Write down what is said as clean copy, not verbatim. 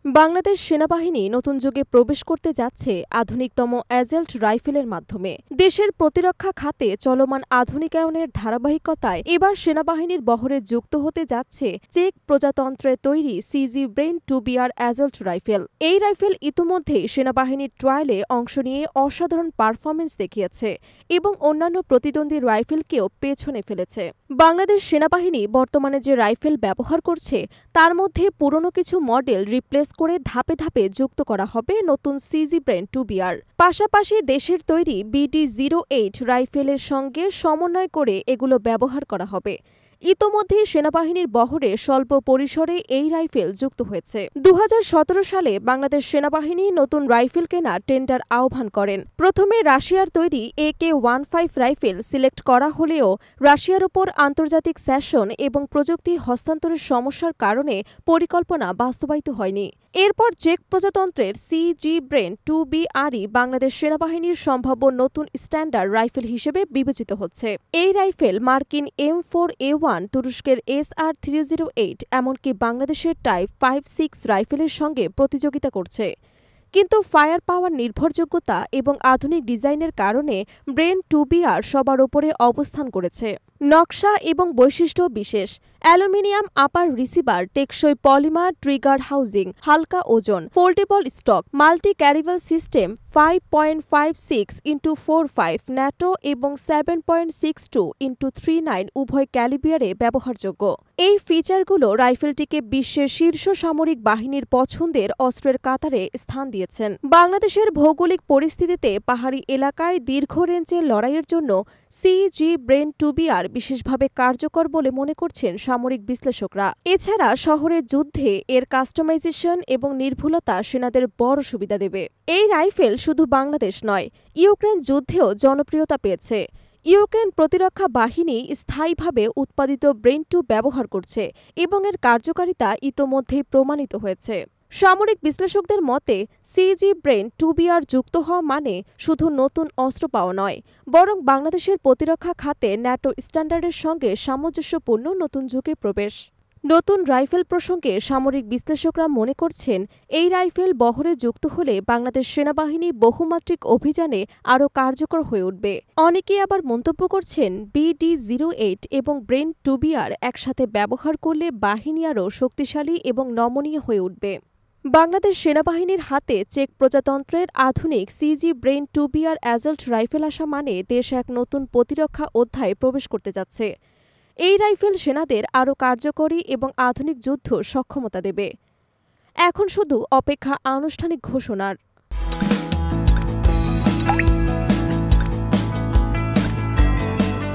বাংলাদেশ সেনাবাহিনী নতুন যুগে প্রবেশ করতে যাচ্ছে আধুনিকতম অ্যাজাল্ট রাইফেলের মাধ্যমে। দেশের প্রতিরক্ষা খাতে চলমান আধুনিকায়নের ধারাবাহিকতায় এবার সেনাবাহিনীর বহরে যুক্ত হতে যাচ্ছে চেক প্রজাতন্ত্রের তৈরি সিজি ব্রেন 2BR অ্যাজাল্ট রাইফেল। এই রাইফেল ইতোমধ্যেই সেনাবাহিনীর ট্রায়ালে অংশ নিয়ে অসাধারণ পারফরমেন্স দেখিয়েছে এবং অন্যান্য প্রতিদ্বন্দ্বী রাইফেলকেও পেছনে ফেলেছে। বাংলাদেশ সেনাবাহিনী বর্তমানে যে রাইফেল ব্যবহার করছে তার মধ্যে পুরনো কিছু মডেল রিপ্লেস করে ধাপে ধাপে যুক্ত করা হবে নতুন সিজি ব্রেন 2BR। পাশাপাশি দেশের তৈরি BD-08 রাইফেলের সঙ্গে সমন্বয় করে এগুলো ব্যবহার করা হবে। ইতোমধ্যে সেনাবাহিনীর বহরে স্বল্প পরিসরে এই রাইফেল যুক্ত হয়েছে। 2017 সালে বাংলাদেশ সেনাবাহিনী নতুন রাইফেল কেনার টেন্ডার আহ্বান করেন। প্রথমে রাশিয়ার তৈরি AK-15 রাইফেল সিলেক্ট করা হলেও রাশিয়ার ওপর আন্তর্জাতিক সেশন এবং প্রযুক্তি হস্তান্তরের সমস্যার কারণে পরিকল্পনা বাস্তবায়িত হয়নি। এরপর চেক প্রজাতন্ত্রের সিজি ব্রেন 2BRই বাংলাদেশ সেনাবাহিনীর সম্ভাব্য নতুন স্ট্যান্ডার্ড রাইফেল হিসেবে বিবেচিত হচ্ছে। এই রাইফেল মার্কিন M4A1, তুরস্কের SR-308 এমনকি বাংলাদেশের টাইপ 5-6 রাইফেলের সঙ্গে প্রতিযোগিতা করছে। কিন্তু ফায়ার পাওয়ার নির্ভরযোগ্যতা এবং আধুনিক ডিজাইনের কারণে ব্রেন 2BR সবার ওপরে অবস্থান করেছে। নকশা এবং বৈশিষ্ট্য বিশেষ: অ্যালুমিনিয়াম আপার রিসিভার, টেকসই পলিমার ট্রিগার হাউজিং, হালকা ওজন, foldable stock, multi calibre system, 5.56x45 NATO এবং 7.62x39 উভয় ক্যালিবিয়ারে ব্যবহারযোগ্য। এই ফিচারগুলো রাইফেলটিকে বিশ্বের শীর্ষ সামরিক বাহিনীর পছন্দের অস্ত্রের কাতারে স্থান দিয়েছেন। বাংলাদেশের ভৌগোলিক পরিস্থিতিতে পাহাড়ি এলাকায় দীর্ঘ রেঞ্জের লড়াইয়ের জন্য সিজি ব্রেন 2BR বিশেষভাবে কার্যকর বলে মনে করছেন সামরিক বিশ্লেষকরা। এছাড়া শহরের যুদ্ধে এর কাস্টমাইজেশন এবং নির্ভুলতা সেনাদের বড় সুবিধা দেবে। এই রাইফেল শুধু বাংলাদেশ নয়, ইউক্রেন যুদ্ধেও জনপ্রিয়তা পেয়েছে। ইউক্রেন প্রতিরক্ষা বাহিনী স্থায়ীভাবে উৎপাদিত ব্রেন 2 ব্যবহার করছে এবং এর কার্যকারিতা ইতোমধ্যেই প্রমাণিত হয়েছে। সামরিক বিশ্লেষকদের মতে সিজি ব্রেন 2BR যুক্ত হওয়া মানে শুধু নতুন অস্ত্র পাওয়া নয়, বরং বাংলাদেশের প্রতিরক্ষা খাতে ন্যাটো স্ট্যান্ডার্ডের সঙ্গে সামঞ্জস্যপূর্ণ নতুন যুগে প্রবেশ। নতুন রাইফেল প্রসঙ্গে সামরিক বিশ্লেষকরা মনে করছেন, এই রাইফেল বহরে যুক্ত হলে বাংলাদেশ সেনাবাহিনী বহুমাত্রিক অভিযানে আরও কার্যকর হয়ে উঠবে। অনেকেই আবার মন্তব্য করছেন, BD-08 এবং ব্রেন 2BR একসাথে ব্যবহার করলে বাহিনী আরও শক্তিশালী এবং নমনীয় হয়ে উঠবে। বাংলাদেশ সেনাবাহিনীর হাতে চেক প্রজাতন্ত্রের আধুনিক সিজি ব্রেন 2BR অ্যাজাল্ট রাইফেল আসা মানে দেশ এক নতুন প্রতিরক্ষা অধ্যায়ে প্রবেশ করতে যাচ্ছে। এই রাইফেল সেনাদের আরও কার্যকরী এবং আধুনিক যুদ্ধ সক্ষমতা দেবে। এখন শুধু অপেক্ষা আনুষ্ঠানিক ঘোষণার।